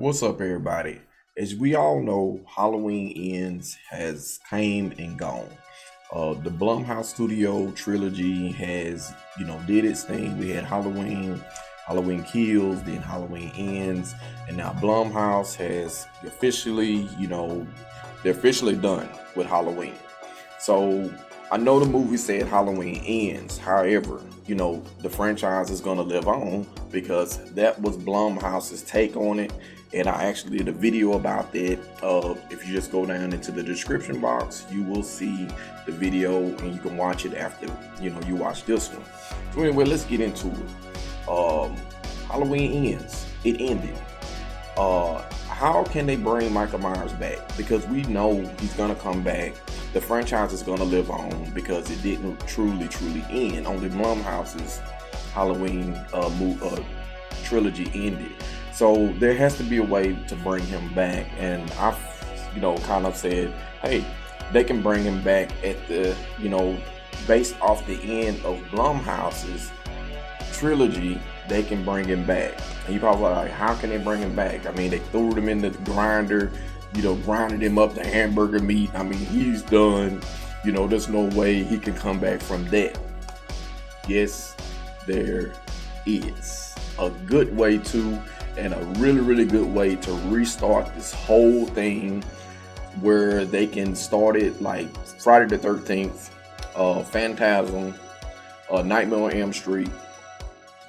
What's up, everybody? As we all know, Halloween Ends has came and gone. The Blumhouse Studio trilogy has, did its thing. We had Halloween, Halloween Kills, then Halloween Ends, and now Blumhouse has officially, they're officially done with Halloween. So I know the movie said Halloween Ends. However, the franchise is going to live on because that was Blumhouse's take on it. And I actually did a video about that. If you just go down into the description box, you will see the video and you can watch it after, you watch this one. So anyway, let's get into it. Halloween Ends. It ended. How can they bring Michael Myers back? Because we know he's gonna come back. The franchise is gonna live on because it didn't truly end. Only Blumhouse's Halloween trilogy ended. So there has to be a way to bring him back. And I've, kind of said, hey, they can bring him back at the, based off the end of Blumhouse's trilogy, they can bring him back. And you probably like, how can they bring him back? I mean, they threw him in the grinder, grinded him up to hamburger meat. I mean, he's done. There's no way he can come back from that. Yes, there is a good way to, and a really good way to restart this whole thing, where they can start it like Friday the 13th, Phantasm, Nightmare on Elm Street.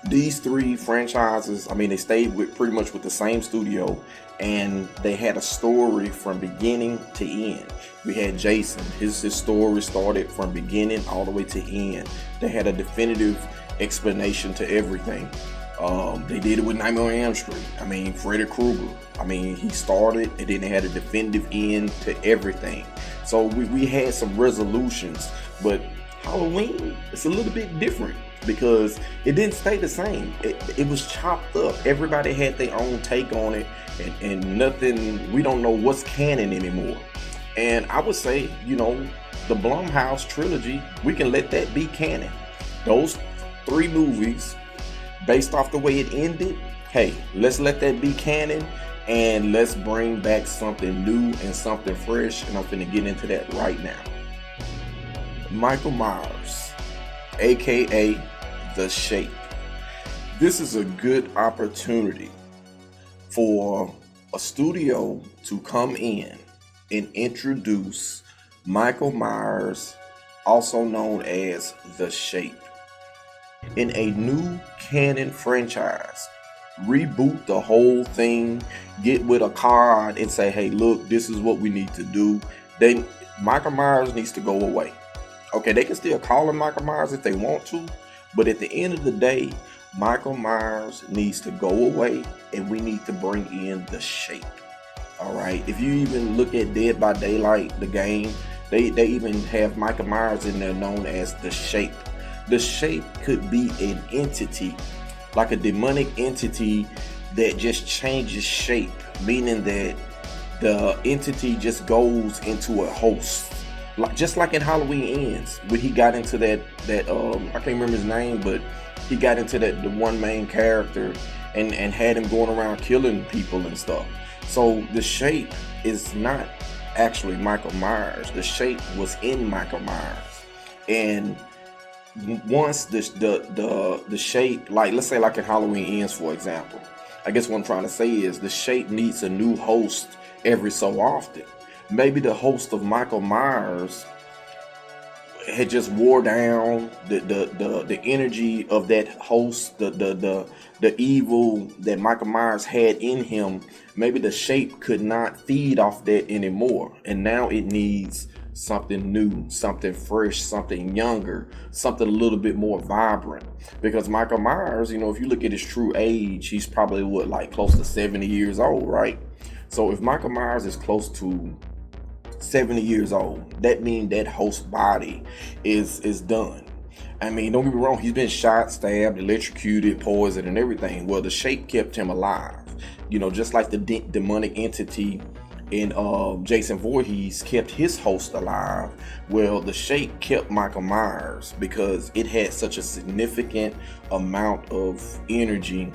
These three franchises, I mean, they stayed with pretty much with the same studio, and they had a story from beginning to end. We had Jason, his story started from beginning all the way to end. They had a definitive explanation to everything. They did it with Nightmare on Elm Street. I mean, Freddy Krueger. I mean, he started and then they had a definitive end to everything. So we had some resolutions, but Halloween, it's a little bit different because it didn't stay the same. It was chopped up. Everybody had their own take on it, and nothing, we don't know what's canon anymore. And I would say, the Blumhouse trilogy, we can let that be canon. Those three movies, based off the way it ended, hey, let's let that be canon, and let's bring back something new and something fresh, and I'm finna get into that right now. Michael Myers, aka The Shape. This is a good opportunity for a studio to come in and introduce Michael Myers, also known as The Shape, in a new canon franchise. Reboot the whole thing, get with a card and say, hey, look, this is what we need to do. Then Michael Myers needs to go away. Okay, they can still call him Michael Myers if they want to, but at the end of the day, Michael Myers needs to go away, and we need to bring in The Shape. All right, if you even look at Dead by Daylight, the game, they even have Michael Myers in there known as The Shape. The Shape could be an entity, like a demonic entity that just changes shape, meaning that the entity just goes into a host. Just like in Halloween Ends, when he got into that I can't remember his name, but he got into the one main character and had him going around killing people and stuff. So The Shape is not actually Michael Myers. The Shape was in Michael Myers, and once the Shape, like let's say like in Halloween Ends, for example, I guess what I'm trying to say is The Shape needs a new host every so often. Maybe the host of Michael Myers had just wore down the energy of that host, the evil that Michael Myers had in him. Maybe The Shape could not feed off that anymore, and now it needs something new, something fresh, something younger, something a little bit more vibrant. Because Michael Myers, if you look at his true age, he's probably close to 70 years old, right? So if Michael Myers is close to 70 years old, that means that host body is done. I mean, don't get me wrong, he's been shot, stabbed, electrocuted, poisoned, and everything. Well, The Shape kept him alive. Just like the demonic entity in Jason Voorhees kept his host alive. Well, The Shape kept Michael Myers because it had such a significant amount of energy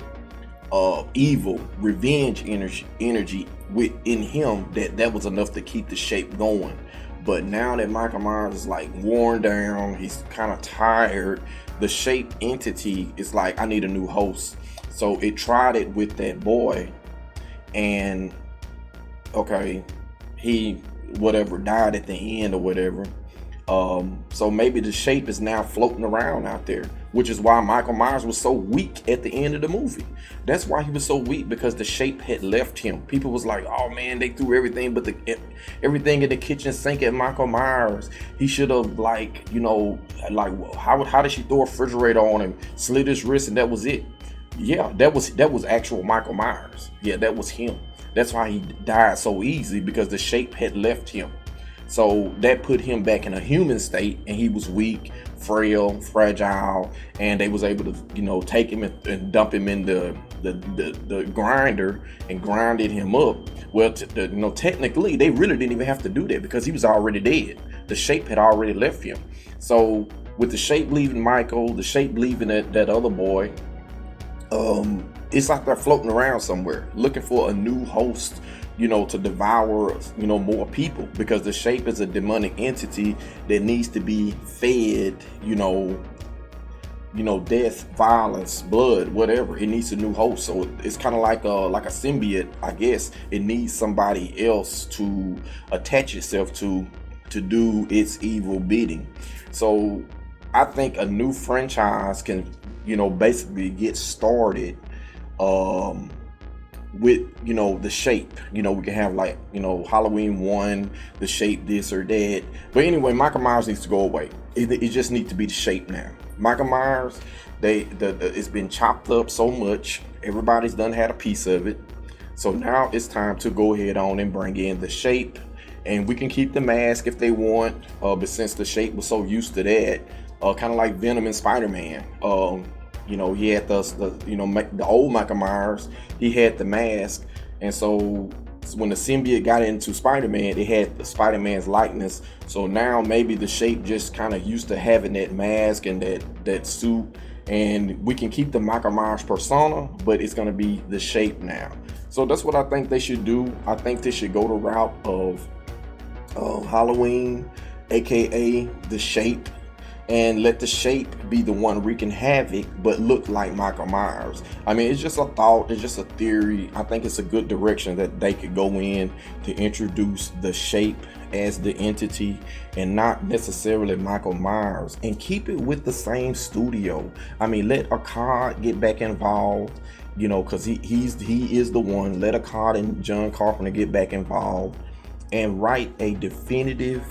evil, revenge energy within him, that was enough to keep the shape going. But now that Michael Myers is like worn down, he's kind of tired, the shape entity is like, I need a new host. So it tried it with that boy, and okay, he whatever died at the end or whatever. So maybe the shape is now floating around out there, which is why Michael Myers was so weak at the end of the movie. That's why he was so weak, because the shape had left him. People was like, oh man, they threw everything but everything in the kitchen sink at Michael Myers. He should have, like, you know, like, how did she throw a refrigerator on him, slit his wrist, and that was it? Yeah, that was actual Michael Myers. Yeah, that was him. That's why he died so easy, because the shape had left him. So that put him back in a human state, and he was weak, frail, fragile, and they was able to, you know, take him and dump him in the grinder and grinded him up. Well, you know, technically they really didn't even have to do that, because he was already dead. The shape had already left him. So with the shape leaving Michael, the shape leaving that other boy, it's like they're floating around somewhere looking for a new host, you know, to devour, you know, more people, because the shape is a demonic entity that needs to be fed, you know, death, violence, blood, whatever. It needs a new host. So it's kind of like a symbiote, I guess. It needs somebody else to attach itself to do its evil bidding. So I think a new franchise can, you know, basically get started with, you know, the shape. You know, we can have, like, you know, Halloween 1, the shape, this or that. But anyway, Michael Myers needs to go away. It just needs to be the shape now. Michael Myers, it's been chopped up so much. Everybody's done had a piece of it. So now it's time to go ahead on and bring in the shape. And we can keep the mask if they want. But since the shape was so used to that, kind of like Venom and Spider-Man, you know, he had the old Michael Myers, he had the mask. And so when the symbiote got into Spider-Man, it had the Spider-Man's likeness. So now maybe the shape just kind of used to having that mask and that suit. And we can keep the Michael Myers persona, but it's going to be the shape now. So that's what I think they should do. I think they should go the route of Halloween, aka the shape, and let the shape be the one wreaking havoc, but look like Michael Myers. I mean, it's just a thought, it's just a theory. I think it's a good direction that they could go in to introduce the shape as the entity and not necessarily Michael Myers, and keep it with the same studio. I mean, let Akkad get back involved, you know, because he is the one. Let Akkad and John Carpenter get back involved and write a definitive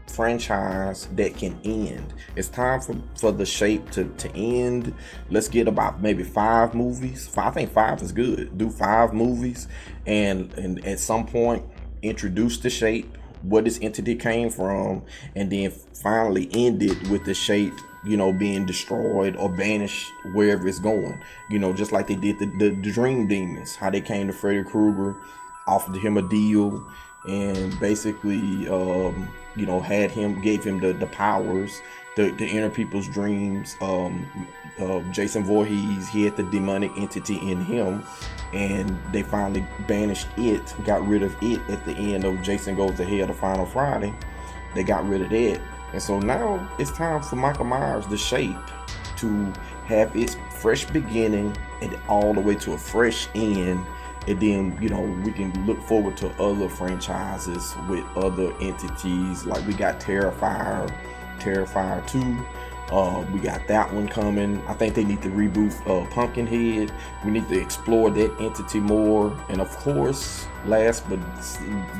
franchise that can end. It's time for the shape to end. Let's get about maybe 5 movies. I think 5 is good. Do 5 movies, and at some point introduce the shape, where this entity came from, and then finally end it with the shape, you know, being destroyed or banished wherever it's going. You know, just like they did the Dream Demons, how they came to Freddy Krueger, offered him a deal, and basically you know, gave him the powers to enter people's dreams. Jason Voorhees, he had the demonic entity in him, and they finally banished it, got rid of it at the end of Jason Goes to Hell, the final Friday. They got rid of that. And so now it's time for Michael Myers, the shape, to have its fresh beginning and all the way to a fresh end. And then, you know, we can look forward to other franchises with other entities. Like we got Terrifier 2. We got that one coming. I think they need to reboot Pumpkinhead. We need to explore that entity more. And of course, last but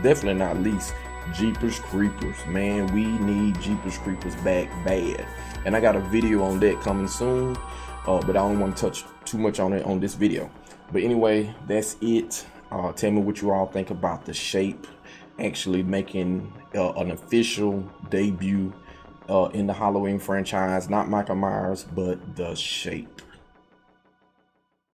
definitely not least, Jeepers Creepers. Man, we need Jeepers Creepers back bad. And I got a video on that coming soon. But I don't want to touch too much on it on this video. But anyway, that's it. Tell me what you all think about the shape actually making an official debut in the Halloween franchise. Not Michael Myers, but the shape.